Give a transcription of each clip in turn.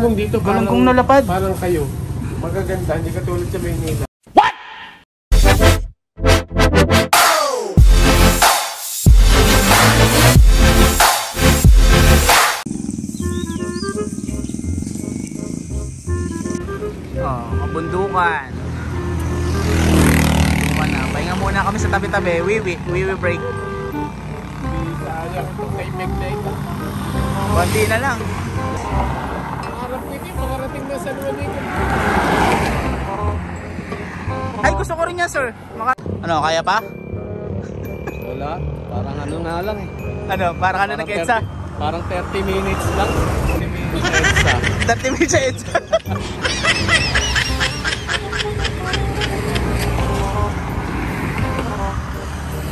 galunggong dito. Galunggong na lapad. Parang kayo. Magaganda, hindi katulad sa Maynila. What? Oh, kabundukan. Bundukan na. Pahinga muna kami sa tabi-tabi. Wiwi break. Sayang itong kaimig na ito. Konti na lang. Harap nito, makarating na San Juanico. Ay, gusto ko rin yan, sir. Ano, kaya pa? Wala, parang ano na lang eh. Ano, parang ano nag-EDSA? Parang 30 minutes lang. 30 minutes sa EDSA. 30 minutes sa EDSA.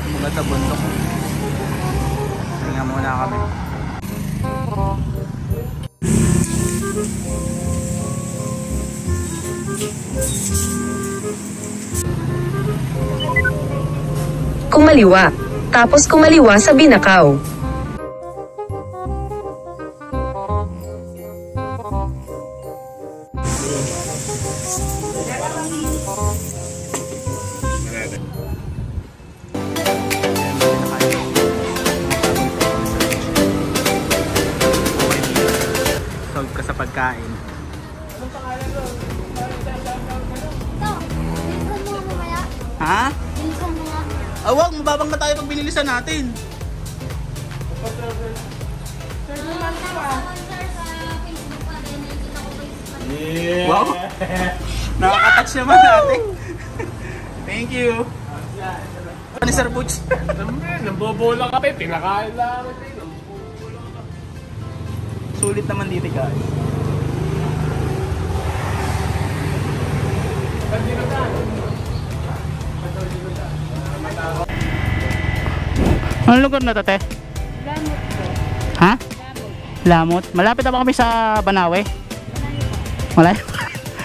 Mga sa bundok. Tingnan muna kami. Kumaliwa. Tapos kumaliwa sa Binakaw. Solve ka sa pagkain. Ha? Awag, mababang na tayo pag binilisan natin. Yeah. Wow! Nakaka-touch naman natin. Thank you. Ano ni Sir Butch? Nambobola ka pa, pinakain lang. Sulit naman dito guys. Anong lugar na to, te? Lamot po. Ha? Lamot. Lamot? Malapit na ba kami sa Banawe? Malayo.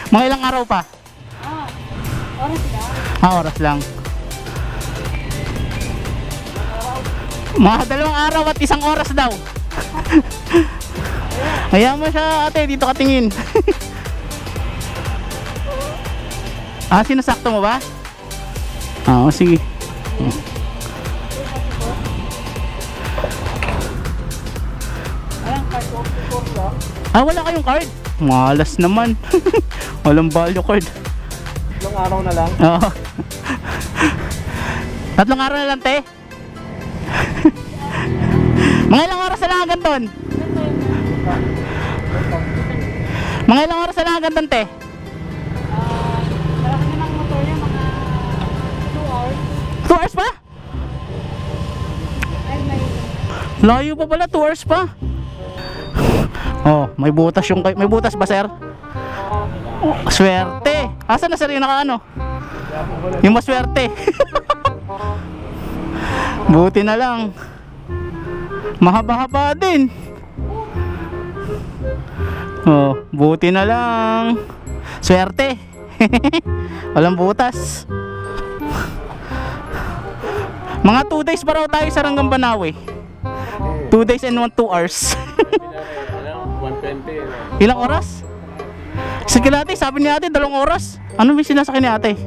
Mga ilang araw pa? Oras lang. Oras lang. Mga 2 araw at 1 oras daw. Hayaan mo siya, ate, dito ka tingin. Sinasakto mo ba? Oo, sige. Wala kayong card? Malas naman. Walang value card. 3 araw na lang. Oo. 3 araw na lang, te. Mga ilang oras na lang hanggang doon? Mga ilang oras na lang hanggang doon, te? Malaki na ng motor niya, mga 2 hours. 2 hours pa? Ay, may... Layo pa pala, 2 hours pa. Oh, may butas yung... May butas ba, sir? Oh, swerte. Asan na, sir, yung naka-ano? Yung maswerte. Buti na lang. Mahaba-haba din. Oh, buti na lang. Swerte. Walang butas. Mga 2 days pa raw tayo sa Ranggang Banawe. 2 days and 2 hours. 120. Ilang oras? Sige ate, sabi ni ate 2 oras. Ano ba sinasakay ni ate?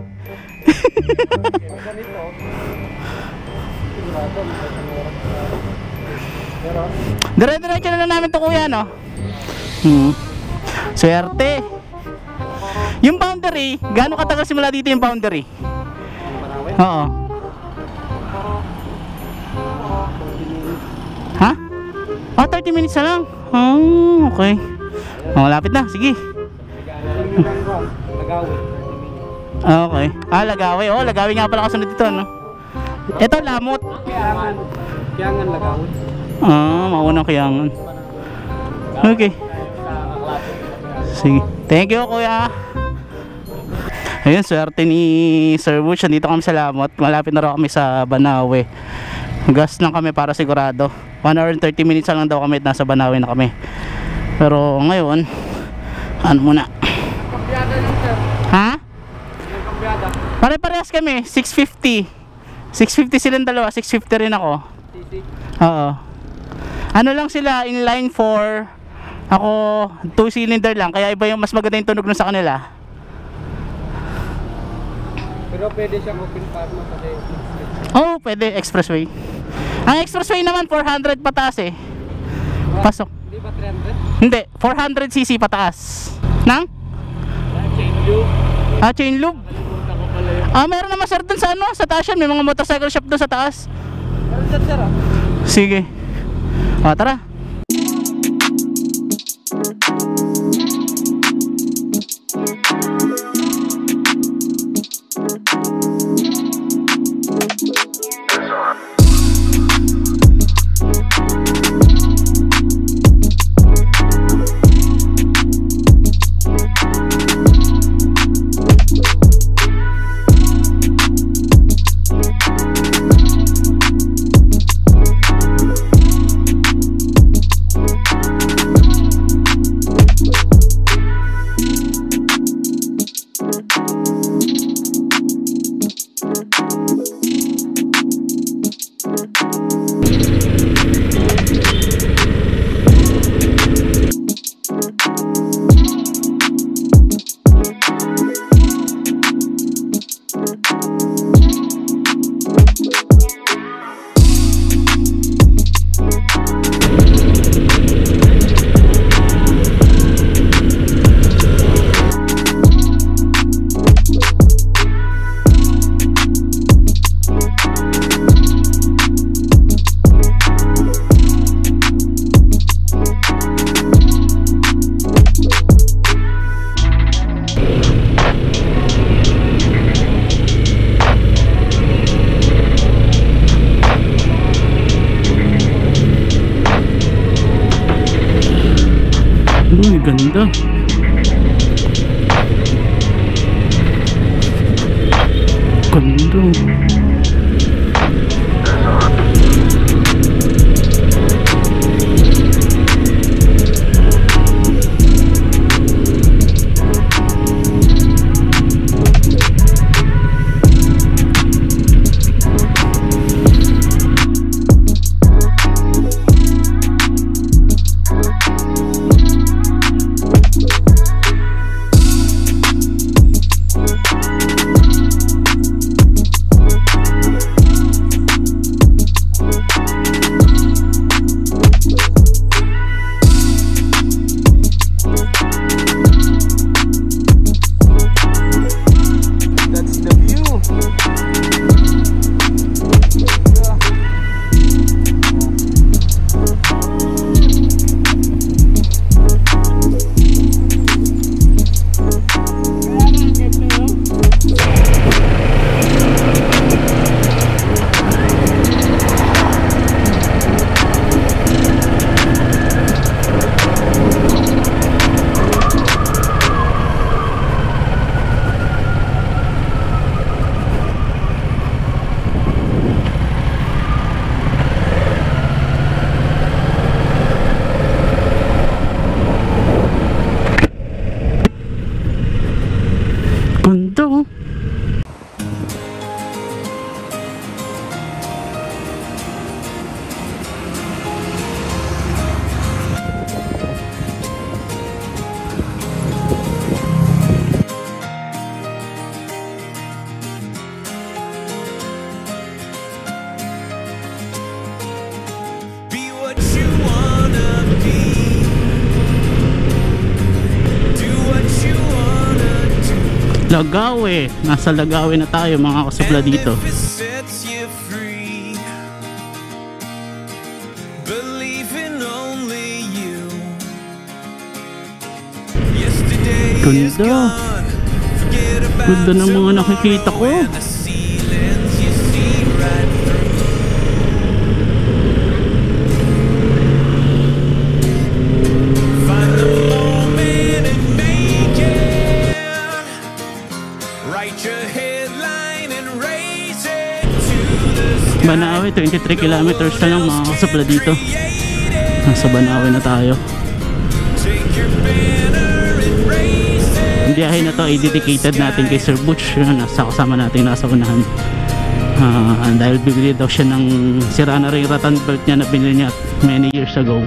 Dire-diretso na lang namin to, kuya, no? Swerte. Yung boundary, gaano katagal simula dito yung boundary? Oo. Ha? 30 minutes na lang. Okay. Malapit na, sige. Okay. Lagawi. Lagawi nga pala kasunod dito, no? Ito, Lamot. Kiyangan Lagawi. Maunang Kiyangan. Okay. Sige. Thank you, kuya. Ayun, swerte ni Sir Butch. Dito kami sa Lamot. Malapit na raw kami sa Banawe. Gas lang kami para sigurado. 1 hour and 30 minutes lang daw kami at nasa Banawe na kami. Pero ngayon, ano muna? Kambyada lang, sir. Ha? Yung kambyada. Pare-parehas kami, 650. 650 silang dalawa, 650 rin ako. TC. Oo. Ano lang sila, in line for Ako 2-cylinder lang, kaya iba yung mas maganda yung tunog nun sa kanila. Pero pwede siyang open farm kasi. Oh, pwede expressway. Ang expressway naman 400 pataas eh. Pasok. Hindi ba 300? Hindi, 400cc pataas. Nang? Chain loop. Chain loop. Kalimutan ko pala yun. Meron naman sir dun sa ano, sa taas yan. May mga motorcycle shop dun sa taas. Meron dyan sir ah. Sige. Tara. Uy, ganda. Ganda. Lagawe. Nasa Lagawe na tayo mga kasupla dito. Ganda. Ganda ng mga nakikita ko. Banawe, 23 kilometers na lang mga kasupla dito. Nasa Banawe na tayo. Ang biyahe na to ay dedicated natin kay Sir Butch. Nasa kasama natin nasa unahan. Dahil bibili daw siya ng sira na rin rattan belt niya na binili niya many years ago.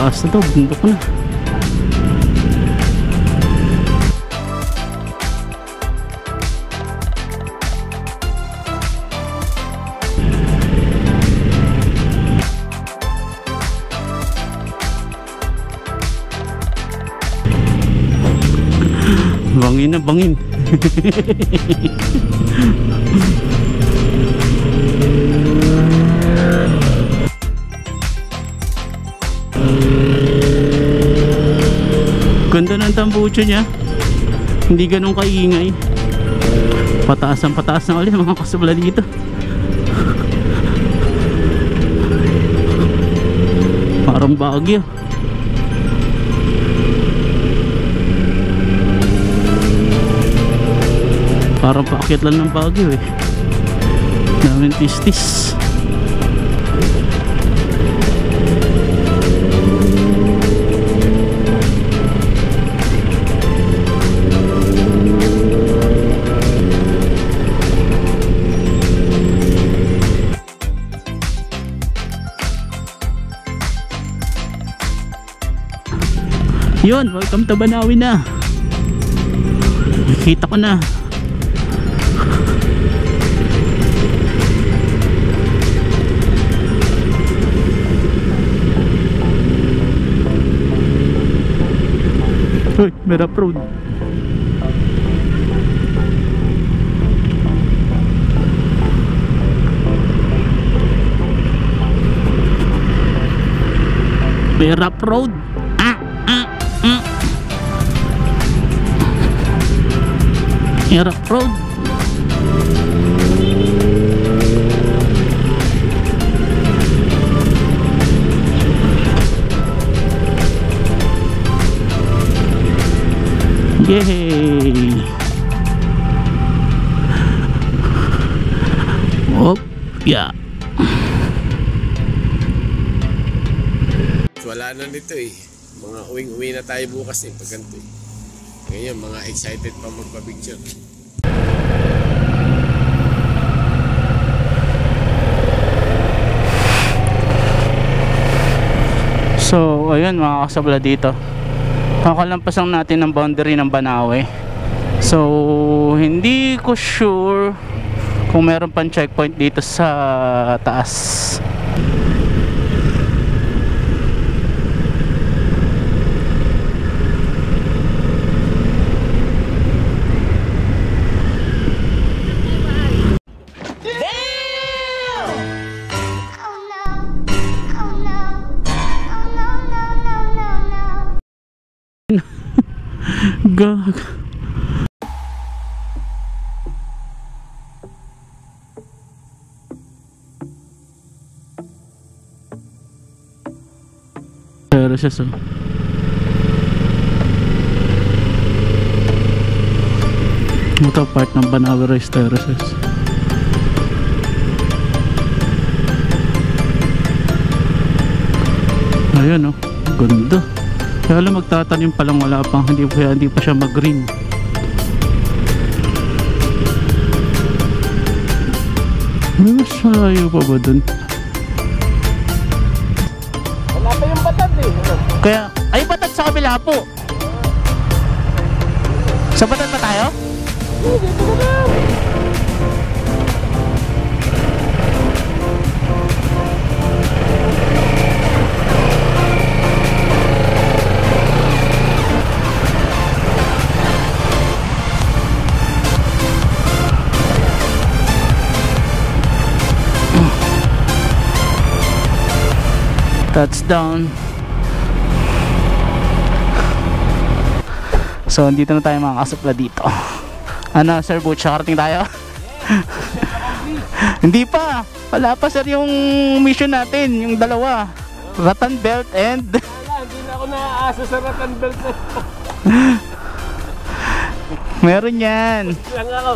Taas na to, bundok na. Bangin na bangin. Ganda ng tambucho niya. Hindi ganun kaingay. Pataas na ulit mga kasabla dito. Parang Baguio. Parang paakyat lang ng Baguio eh. Daming tistis. Yun, welcome to Banawi na. Nakita ko na. Uy, may rough road. May rough road. May rough road. Yay! Oh, yeah. Wala na nito eh. Mga uwi na tayo bukas eh pag ganito eh. Ngayon mga excited pa magpa-picture. So, ayun mga kasabla dito. Kakalampas lang natin ang boundary ng Banawe. So, hindi ko sure kung meron pang checkpoint dito sa taas. Gag. Terraces oh. Ito part ng Banawe Rice Terraces. Ayan oh, ganda. Kaya lang magtatanim pa lang, wala pang hindi pa siya mag-green. Mas malayo pa ba dun? Wala pa yung batad eh. Kaya, ay batad sa kabila po. Sa batad pa tayo? Dito na. Touchdown. So, dito na tayo mga kasapla dito. Ano, Sir Butch, karating tayo? Hindi pa. Wala pa sir yung mission natin, yung dalawa. Rattan Belt and... Wala, hindi na ako naaasa sa Rattan Belt na. Meron yan. Lang ako.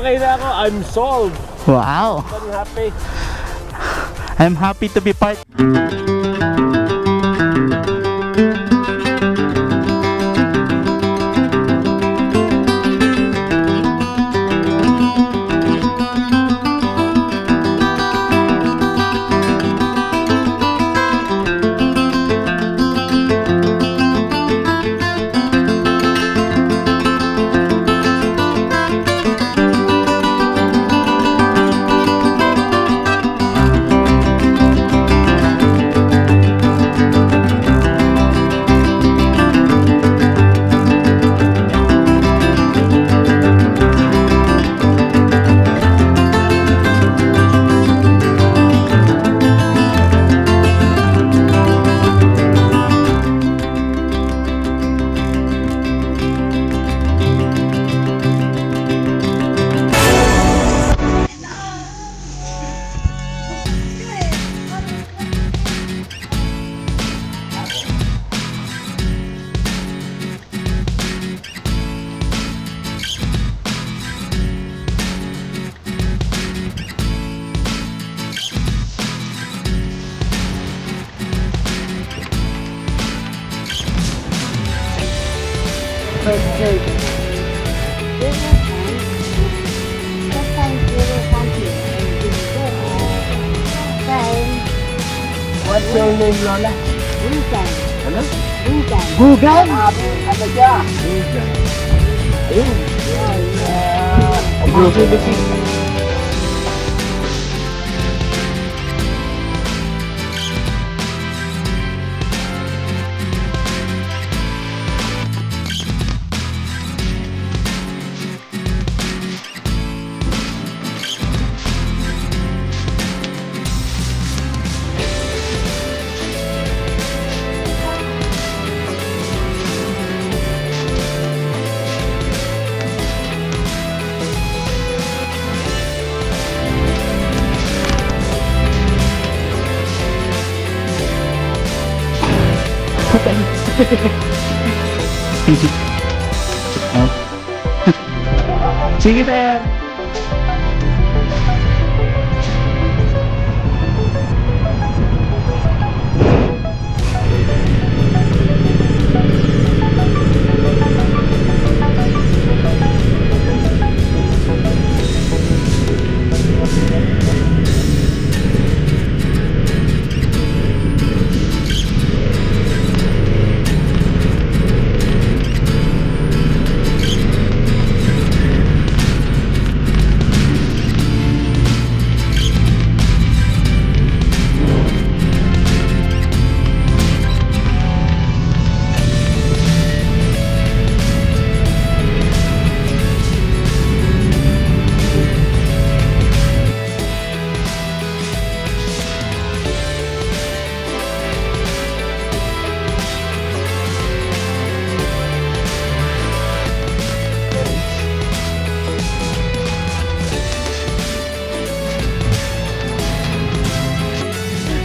Okay na ako. I'm sold. Wow. I'm happy. I'm happy to be part. Zero something. What's your name, Lola? Bukan. Ano? Bukan. Gugan! Ano siya? Gugan. Ayun. Busi-busi. Sige, sir.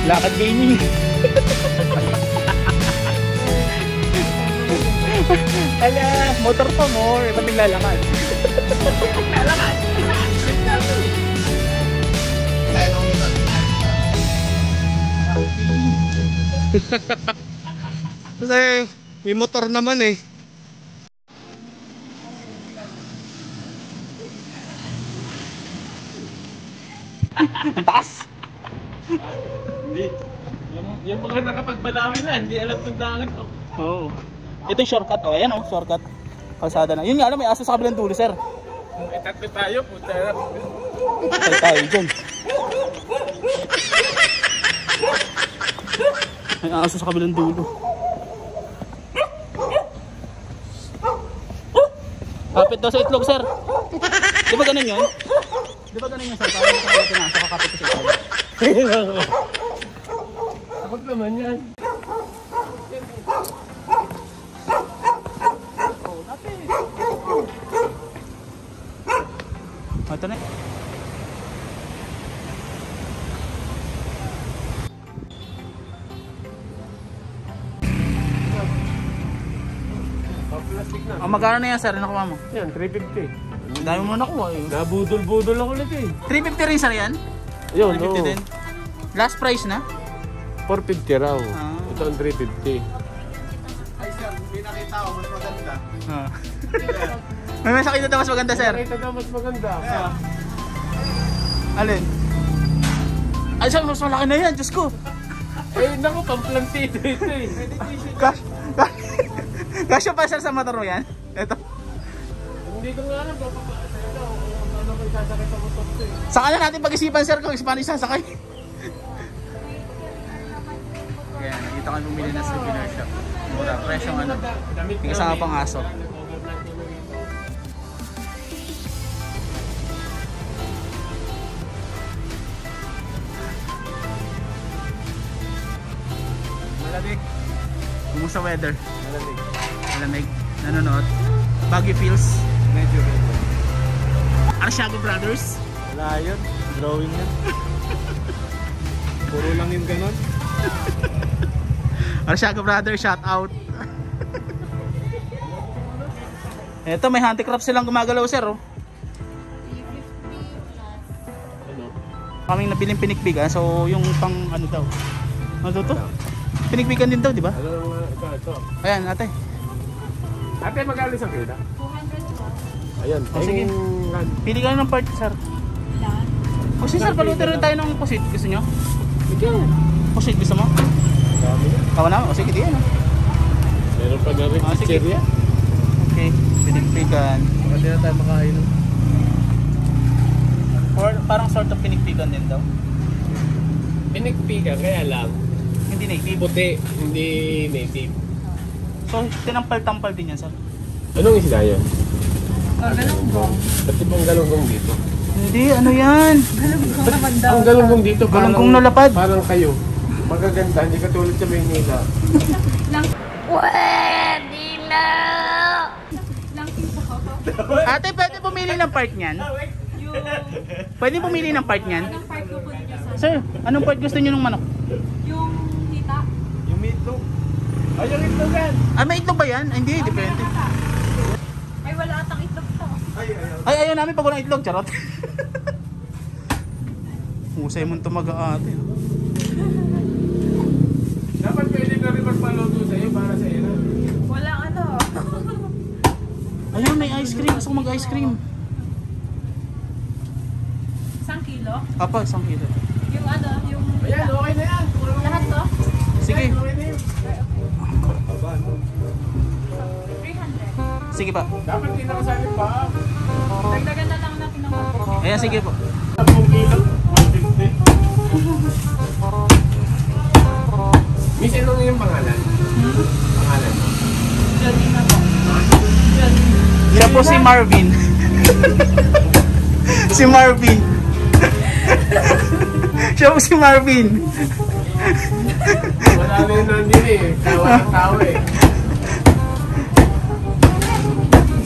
Lakad gaming. Ala, motor pa mo, ba't naglalakad? Lalakad. Kasi may motor naman eh. Ang taas. Yung mga nakapagbalawi na, hindi alam ng daan ko. Oo. Ito yung shortcut. O, ayan o, shortcut. Kalsada na. Yun nga alam, may aso sa kabilang dulo, sir. May tatlo tayo, puta. Tayo tayo dyan. May aso sa kabilang dulo. Kapit daw sa itlog, sir. Di ba ganun yun? Di ba ganun yun, sir? Parang sa kapit na, sa kakapit ko sa itlog. Kapag naman yan. Ito na. Ang magkano na yan, sir? Nakuha mo? Yan, 350. Ang dami mo nakuha eh. Nabudol-budol ako ulit eh. 350 rin, sir, yan? Yun, 350 din. Last price na? 450 raw. Ah. Ito ang 350. Ay, sir, hindi nakita ko. Mas maganda. May mas nakita na mas maganda, sir. Ito daw mas maganda. Alin? Ay, sir, mas malaki na yan. Diyos ko. Eh, naku, pamplantito ito eh. Kasya pa, sir, sa motor mo yan? Ito. Hindi ko nga alam, ano ko sasakay sa motor ko eh. Saka na natin pag-isipan, sir, kung paano isasakay. Kaya, dito kami bumili ng souvenir shop. Mura, presyong ano. May kasama pang aso. Malamig. Kumusta weather? Malamig. Malamig. Nanonood. Baguio feels. Medyo. Arsiago Brothers. Wala yun. Drawing yan. Puro lang yung ganon. Arsiago Brothers, shout out. Ito, may handicraft silang gumagalaw, sir. Oh. Ano? Kaming nabiling pinikpigan, so yung pang ano daw. Ano to? Pinikpigan din daw, di ba? Ano nga ito? Ayan, ate. Ate, magkano isang kilo? 200 po. Ayun. Oh, sige. Pili ka ng part, sir. Lahat. O sige, sir, paluto rin tayo ng pusit. Gusto nyo? Sige. Pusit, gusto mo? Dami na. Tawa na? O sige, di yan. Meron pa na rin Ah, sige. chicheria. Okay, pinikpikan. Baka di na tayo makain. Or parang sort of pinikpikan din daw. Pinikpika, kaya lang. Hindi native. Puti, hindi native. So, tinampal-tampal din yan, sir. Anong isda yun? Galunggong. Ba't ibang galunggong dito? Hindi, ano yan? Ang galunggong dito, Galunggong na lapad. Parang kayo. Magaganda, hindi katulad sa Maynila. Ate, pwede pumili ng part niyan? Pwede pumili ng part niyan? Anong part po niyo, sir? Sir, anong part gusto niyo ng manok? Yung hita. Yung meatloaf. Ay, yung itlog yan. Ah, may itlog ba yan? Ay, hindi, depende. Ay, wala atang itlog to. Ay, ayaw namin pag walang itlog, charot. Husay mong tumaga ate. Dapat pwede na rin magpaluto sa'yo para sa iyo. Walang ano. Ayun, may ice cream. Gusto ko mag-ice cream. 1 kilo. Apa, 1 kilo. Yung ano, yung Ayan, okay na yan. lahat to. Sige. Okay na yun. 300. Sige pa. Dapat hindi nakasalit pa. Dagdagan na lang natin ng 1. Ayan, sige po. 10 kilo. 150. Miss, anong yung pangalan? Pangalan mo? Jolina po. Siya po si Marvin. Si Marvin. Siya po si Marvin. Wala na yun nandun eh. Tawa ng tao eh.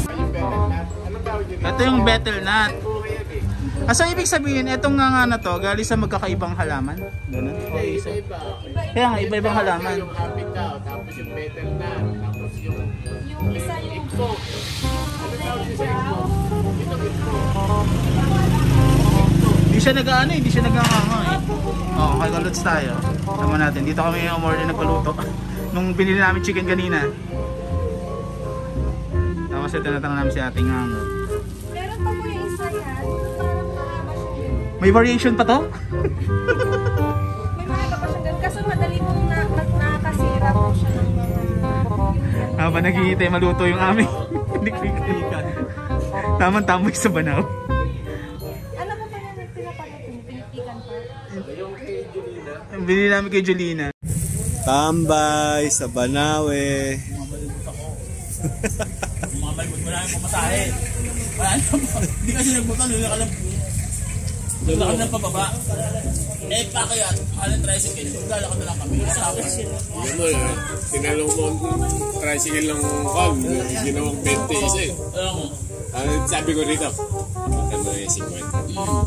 Anong tawag yun? Ito yung betel nut. Okay yan eh. Ah, so ibig sabihin, itong nga na to, galing sa magkakaibang halaman? Ganun? O isa? Iba-iba. Kaya nga, iba-ibang halaman. Yung happy cow, tapos yung betel nut, tapos yung Yung isa yung ikpo. Ano tawag yun sa ikpo? Itong ikpo. Hindi siya nag-ano, hindi siya nag-anganga eh. Oo, kay Kalots tayo. Tama natin, dito kami yung umorder nagpaluto. Nung binili namin chicken kanina. Tapos ito natanong namin si ating hango. meron pa po yung isa yan. Parang mahaba siya yun. May variation pa to? May mahaba pa siya ganun. Kaso madali mong nakakasira po siya ng mga... Habang naghihintay maluto yung aming niklikan. Tamang-tamay sa banaw. Ano po pa yan yung pinapalutin? Pinitikan pa? Yung kay Julina. Ang binili namin kay Jolina. Tambay sa Banawe. Mga balbot mo namin pamasahe. Wala naman. Hindi kasi nagbutan, nilakalam. Nilakalam ng pababa. Eh, pakayat, mahal ng tricycle. Maglalakad na lang kami. Tapos, Alam mo yun, tinalong ko ang tricycle ng call, ginawang 20 isa eh. alam mo, Sabi ko rito, ito mo yung 50. Tingnan mo.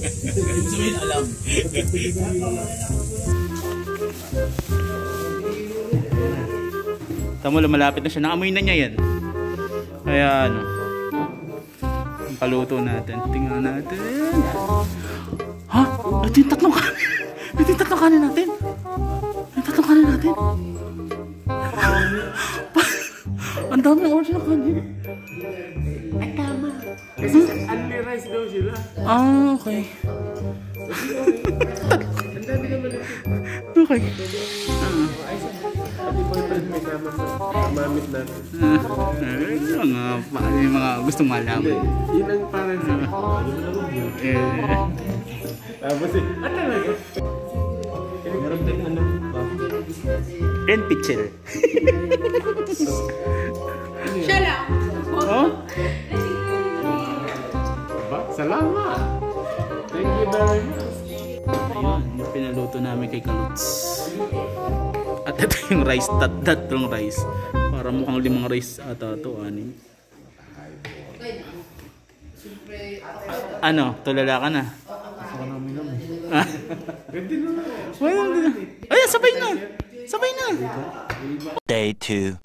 ibig sabihin alam. Tamo, lumalapit na siya. Naamoy na niya yan. Kaya ano, ang paluto natin. Tingnan natin. Ha? Ito yung tatlong kanin. Ito yung tatlong kanin natin. Yung tatlong kanin natin. Ang dami ng order ng kanin. Ay, tama. Kasi only rice daw sila. Ah, okay. Ang dami naman ito. Okay. Pati boyfriend may sama sa mamit natin. Yung mga gustong malaman. Yun ang parang sa ano mo naman yun. Tapos eh, ano talaga? Meron din ano ba? Ren Pichel. Siya lang. Oh? Ba? Salamat! Thank you very much. Ayun, yung pinaluto namin kay Kalots. At ito yung rice, tatlong rice. Para mukhang 5 rice ata ito, 6. Ano, tulala ka na? Pwede na. Ay, sabay na! Sabay na! Day 2.